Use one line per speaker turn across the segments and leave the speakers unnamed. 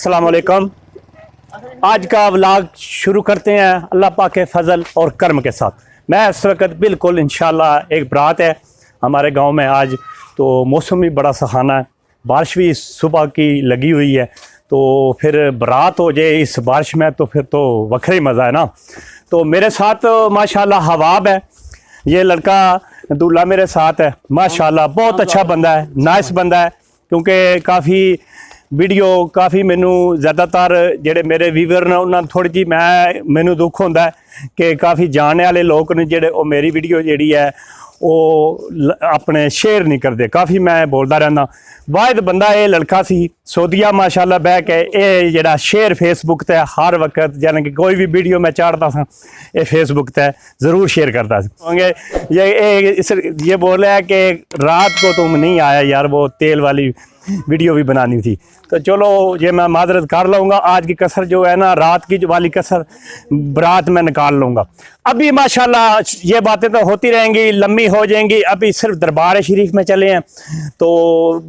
अस्सलाम वालेकुम। आज का व्लॉग शुरू करते हैं अल्लाह पाक के फजल और कर्म के साथ। मैं इस वक्त बिल्कुल इंशाल्लाह एक बारात है हमारे गांव में आज, तो मौसम भी बड़ा सुहाना है, बारिश भी सुबह की लगी हुई है, तो फिर बारात हो जाए इस बारिश में तो फिर तो वखरा ही मज़ा है ना। तो मेरे साथ माशाल्लाह हवाब है, ये लड़का दूल्हा मेरे साथ है, माशाल्लाह बहुत अच्छा बंदा है, नाइस बंदा है, क्योंकि काफ़ी वीडियो काफ़ी मैनू ज़्यादातर जेडे मेरे व्यूवर ने उन्होंने थोड़ी जी मैनू दुख होता है कि काफ़ी जानने वाले लोग ने जेडे वो मेरी वीडियो जी है वो अपने शेयर नहीं करते, काफ़ी मैं बोलता रहना। वाहिद बंदा ये लड़का सी सऊदीया माशाल्लाह बह के ये जरा शेयर फेसबुक ते हर वक्त यानी कि कोई भी वीडियो मैं चाढ़ता था ये फेसबुक ते ज़रूर शेयर करता ये बोल रहा है कि रात को तुम नहीं आया यार, वो तेल वाली वीडियो भी बनानी थी। तो चलो ये मैं माजरत कर लूँगा, आज की कसर जो है ना रात की वाली कसर बारात में निकाल लूँगा। अभी माशाल्लाह ये बातें तो होती रहेंगी, लम्बी हो जाएंगी। अभी सिर्फ दरबार शरीफ में चले हैं, तो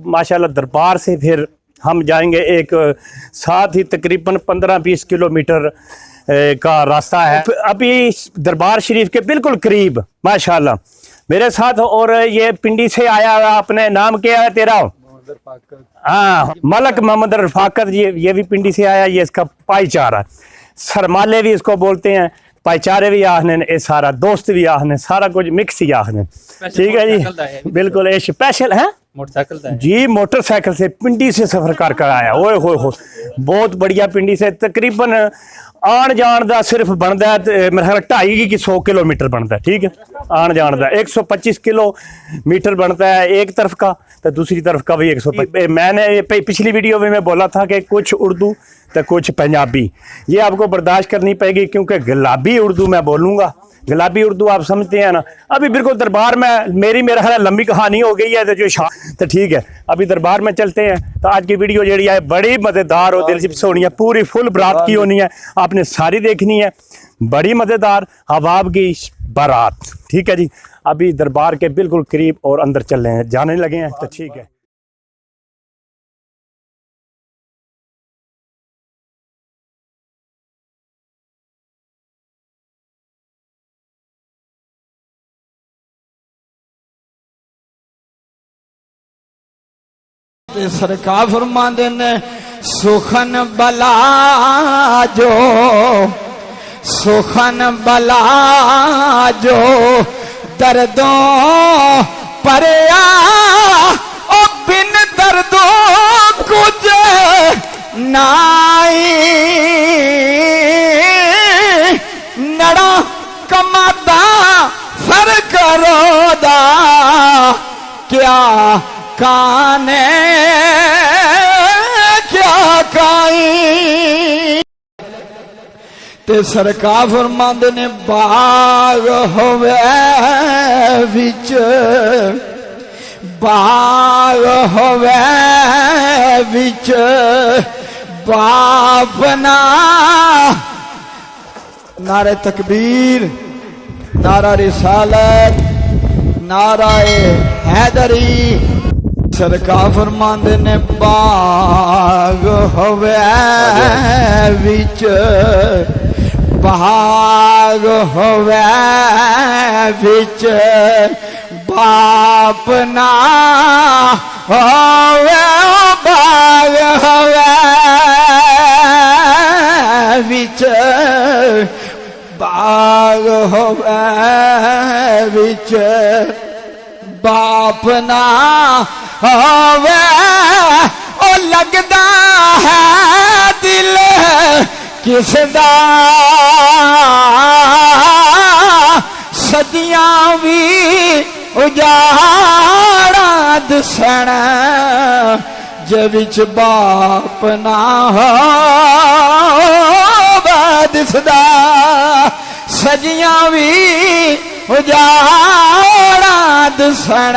माशाल्लाह दरबार से फिर हम जाएंगे एक साथ ही तकरीबन 15-20 किलोमीटर का रास्ता है। अभी दरबार शरीफ के बिल्कुल करीब माशाल्लाह मेरे साथ, और ये पिंडी से आया हुआ, अपने नाम क्या है तेरा? हाँ, मलक मोहम्मद रफाकत, ये भी पिंडी से आया, ये इसका भाईचारा सरमाले भी इसको बोलते हैं, भाईचारे भी आखने, ये सारा दोस्त भी आखने, सारा कुछ मिक्स ही आखने। ठीक है जी, बिल्कुल ये स्पेशल है मोटरसाइकिल जी, मोटरसाइकिल से पिंडी से सफर कर कर आया। ओए हो बहुत बढ़िया। पिंडी से तकरीबन आन जान का सिर्फ बनता है मेरे ख्याल 250 किलोमीटर बनता है। ठीक है, आन जान का 125 किलोमीटर बनता है एक तरफ का, तो दूसरी तरफ का भी 125। मैंने पिछली वीडियो में मैं बोला था कि कुछ उर्दू तो कुछ पंजाबी, ये आपको बर्दाश्त करनी पड़ेगी, क्योंकि गुलाबी उर्दू मैं बोलूँगा। गुलाबी उर्दू आप समझते हैं ना। अभी बिल्कुल दरबार में मेरा ख्याल लंबी कहानी हो गई है, तो ठीक है अभी दरबार में चलते हैं। तो आज की वीडियो जी है बड़ी मज़ेदार और दिलचस्प होनी है, पूरी फुल बारात की होनी है, आपने सारी देखनी है, बड़ी मज़ेदार हवाब की बारात। ठीक है जी, अभी दरबार के बिल्कुल करीब और अंदर चल रहे हैं, जाने लगे हैं, तो ठीक है।
सरकार फरमाते ने सुखन बला जो, सुखन बला जो दर्दों परया ओ बिन दर्दों कुछ नाई, नड़ा कमाता सर करोदा क्या काने क्या काई। ते सरकार फरमांदे ने बाग होवे विच, बाग होवे विच बापना, नारे तकबीर, नारा रिसालत, नाराए हैदरी। सरकार फरमांदे ने बाग होवे विच, बाग होवे विच बाप ना होवे, बाग होवे विच, बाग होवे विच बाप ना होवे, ओ लगदा है दिल किसदा सदियां भी उजाड़ा दसण, जे विच बाप ना होवे दिसदा सदियां भी उजाड़ा दसण,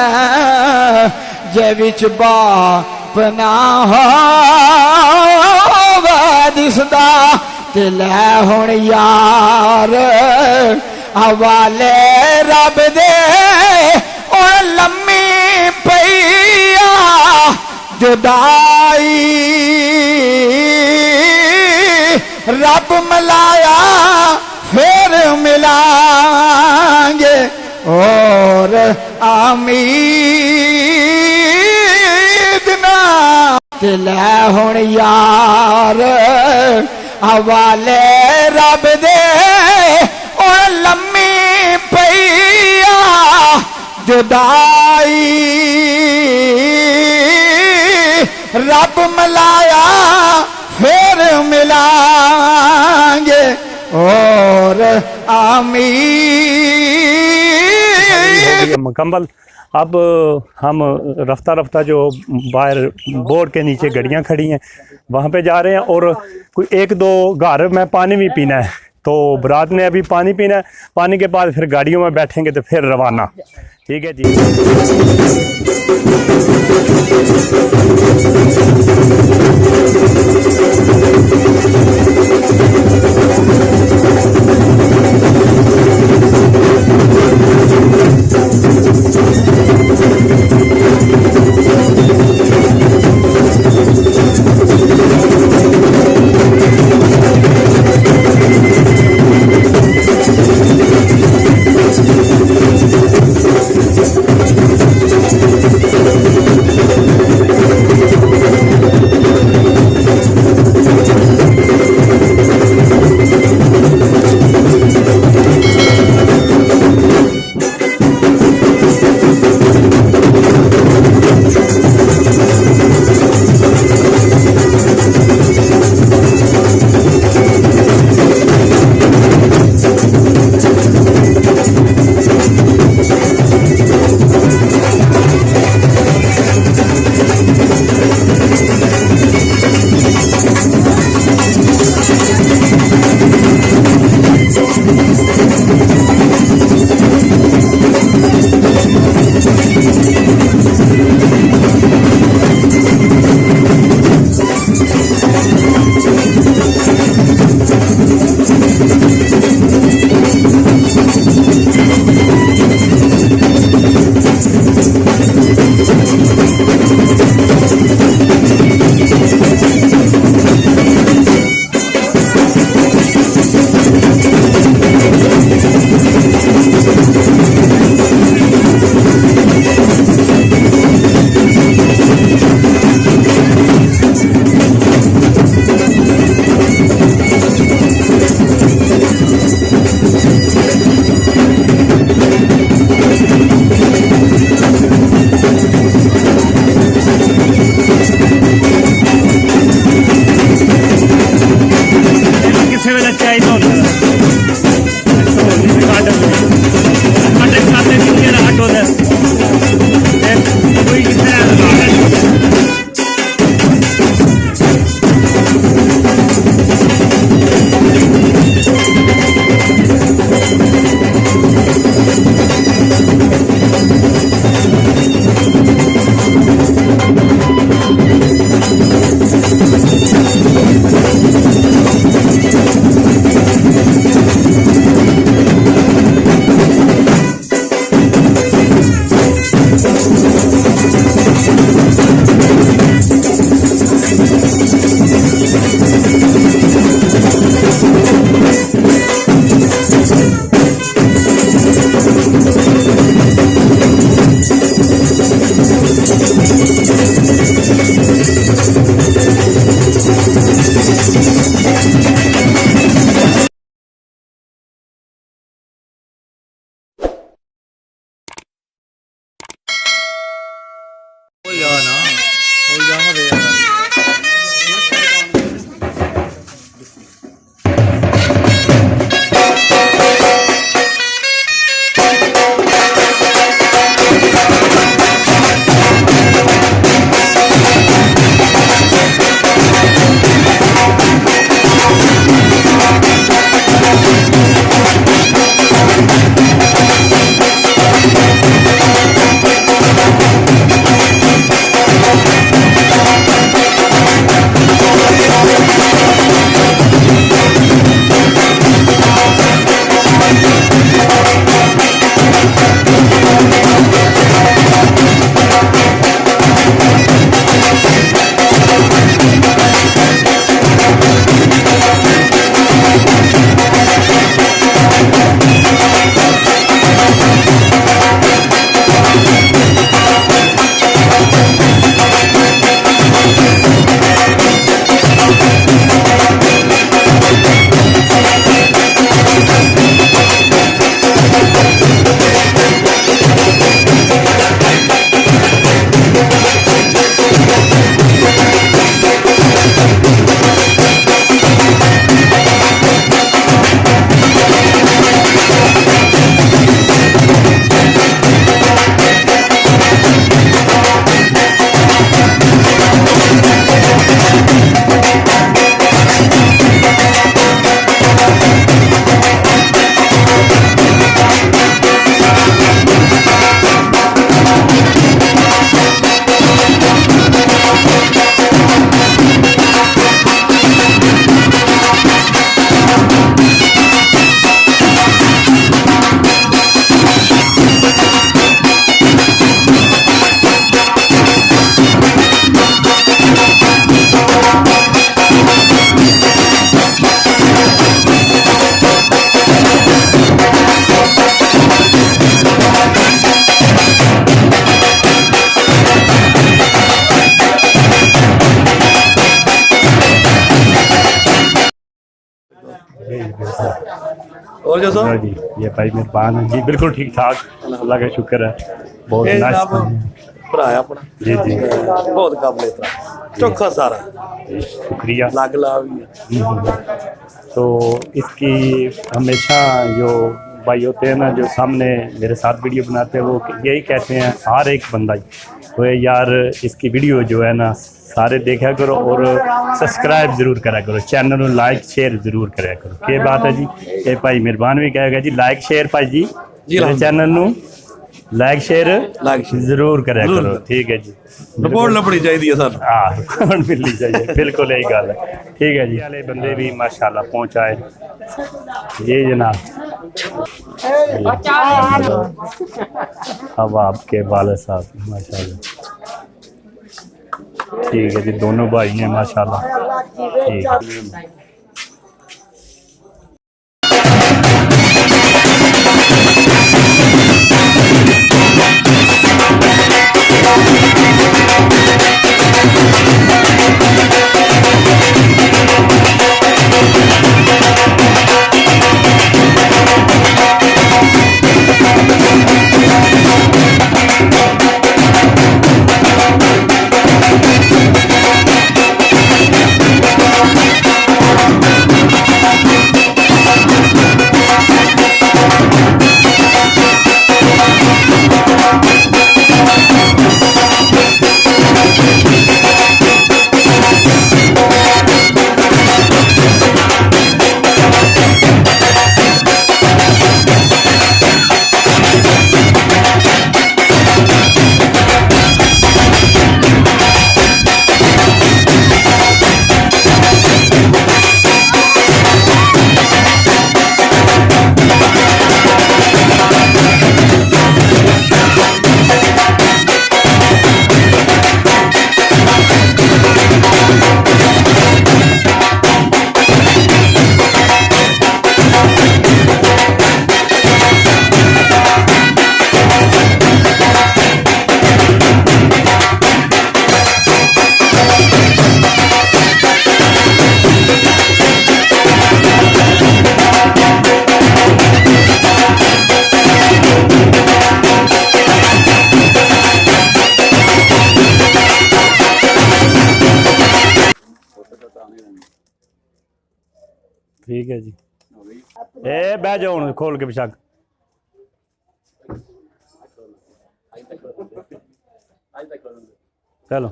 जे विच बाप ना होवे दिसदा। ते लै हुण यार हवाले रब दे, ओ लम्मी पईया जुदाई और आमीद ना ते लै हुण यार हवाले रब दे ओ लम्मी पईया जुदाई रब मिलाया फिर मिलांगे और आमीन।
मुकम्मल। अब हम रफ्ता रफ्ता जो बाहर बोर्ड के नीचे गाड़ियाँ खड़ी हैं वहाँ पे जा रहे हैं और कोई एक दो घर में पानी भी पीना है। तो बारात ने अभी पानी पीना है, पानी के बाद फिर गाड़ियों में बैठेंगे तो फिर रवाना। ठीक है जी।
और जो सो
जी ये भाई मेहरबान है जी, बिल्कुल ठीक ठाक, अल्लाह का शुक्र है। बहुत
ਇਹ
नाइस।
ਜਨਾਬ ਭਰਾ ਹੈ ਆਪਣਾ
जी जी
ਬਹੁਤ ਕਾਬਲੇ ਤਰ੍ਹਾਂ ਚੋਖਾ ਸਾਰਾ
शुक्रिया।
ਲੱਗ ਲਾ ਵੀ ਹੈ।
तो इसकी हमेशा जो भाई होते हैं ना, जो सामने मेरे साथ वीडियो बनाते हैं, वो यही कहते हैं हर एक बंदा ही तो यार इसकी वीडियो जो है ना सारे देखा करो और सब्सक्राइब जरूर करा करो, चैनल को लाइक शेयर जरूर करा करो। ये बात है जी, ये भाई मेहरबान भी कहेगा जी, लाइक शेयर भाई जी मेरे चैनल ਨੂੰ ਲਾਈਕ ਸ਼ੇਅਰ ਜ਼ਰੂਰ ਕਰਿਆ ਕਰੋ। ਠੀਕ ਹੈ ਜੀ,
ਰਿਪੋਰਟ ਲੱਭਣੀ ਚਾਹੀਦੀ ਹੈ ਸਾਨੂੰ।
हाँ रिकॉर्ड मिलनी चाहिए, बिल्कुल यही गल है। ठीक है जी, वाले बंदे भी माशाल्लाह पहुंचाए ये जनाब। अब आपके वाले साहब माशाल्लाह, ठीक है जी, दोनों भाई हैं माशाल्लाह। ठीक ठीक है जी, ए बह जाओ हुण खोल के बेशक। चलो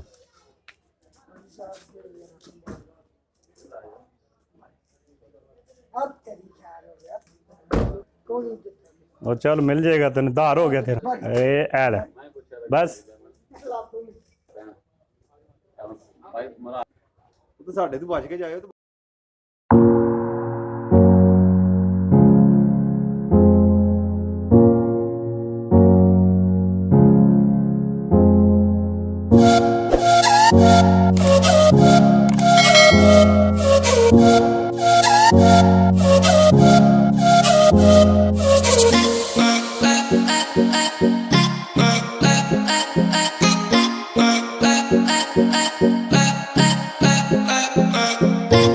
और चल मिल जाएगा तेन, धार हो गया तेरा ए ऐल बस।
ਸਾਡੇ ਤੋਂ ਬਚ ਕੇ ਜਾਇਓ।
Bye.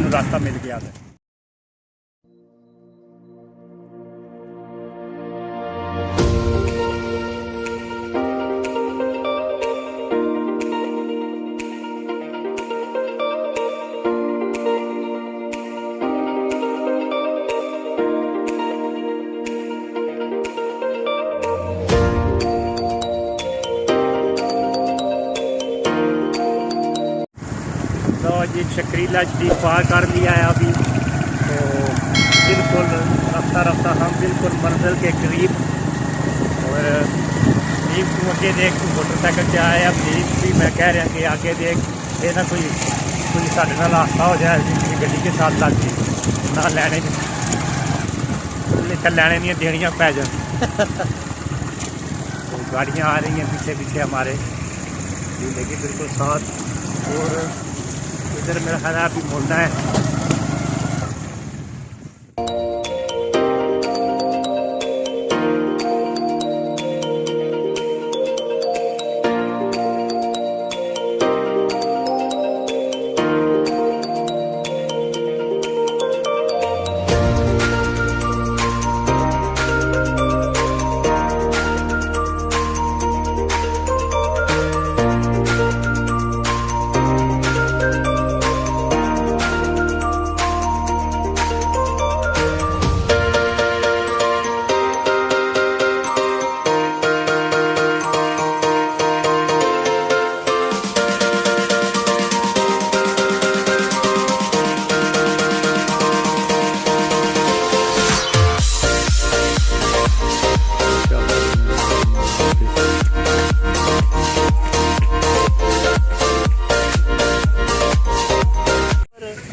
सानू रास्ता मिल गया है। तो जी शक्रीला शरीफ पार कर लिया है अभी, तो बिल्कुल रफ्ता रफ्ता हम बिल्कुल मंजिल के करीब। और जीप को आगे देख, मोटरसाइकिल से आए, अब जीप भी मैं कह रहा कि आगे देख, ये ना कोई साढ़े नाल हादसा हो जाए, गड्डी के साथ लग गई ना, लैने लेकर लैने नहीं देनियाँ पै जाए। तो गाड़ियाँ आ रही हैं पीछे पीछे हमारे, लेकिन बिल्कुल साथ। और इधर मेरा ख्याल है अभी मुड़ना है।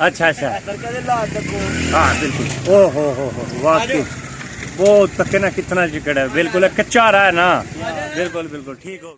अच्छा अच्छा, हाँ बिल्कुल। ओ हो वाकई वो तक ना कितना जिकड़ है, बिल्कुल कच्चा रहा है ना, बिल्कुल बिल्कुल ठीक हो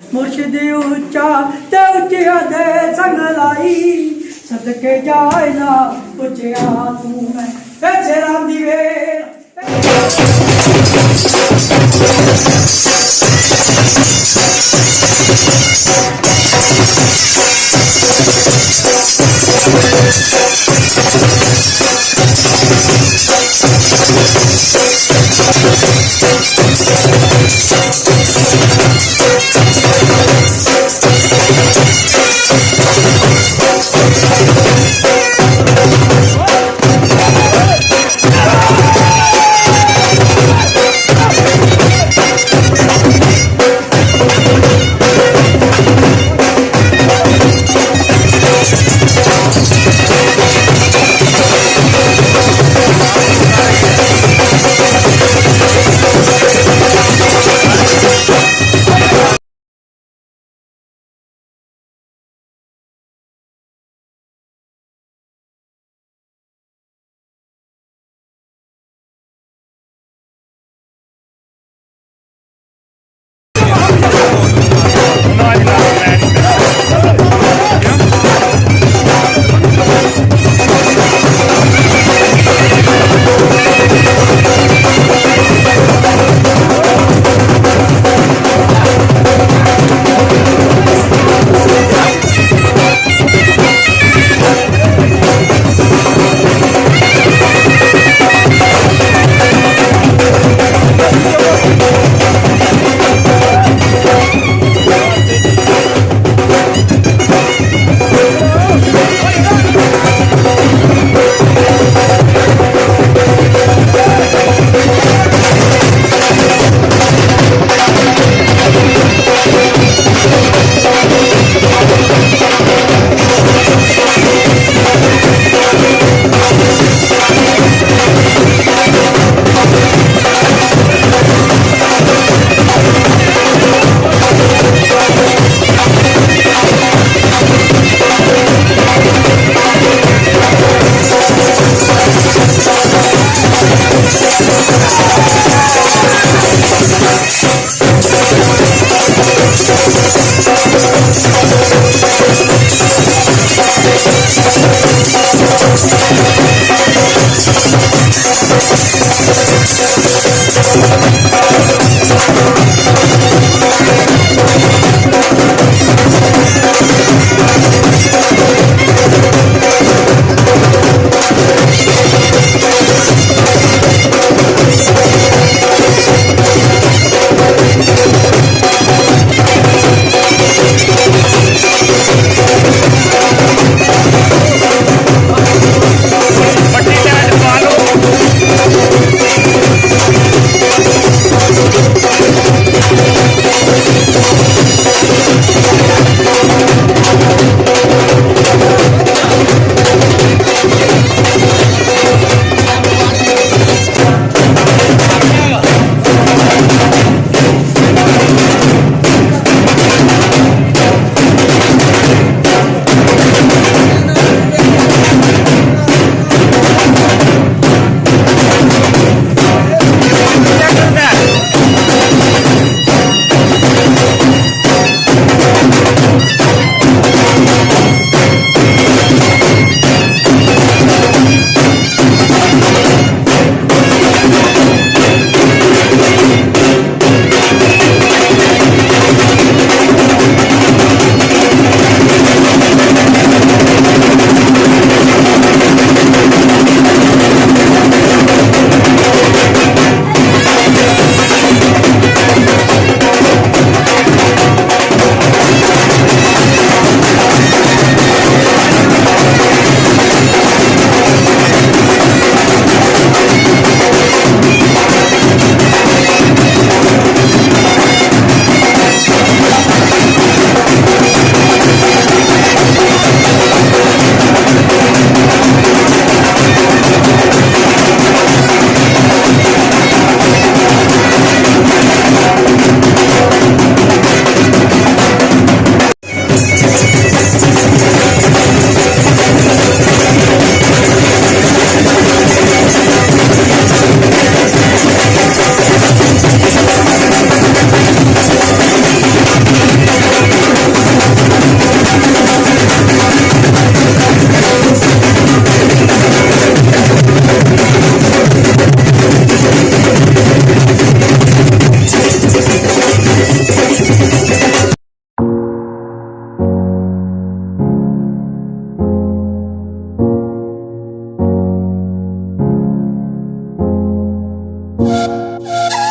मुर्शिद ऊंचा ते ऊंचिया दे संग लाई सदके जाए ना ऊंचिया तू मैं ऐसे राम दी वे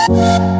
ਵੇ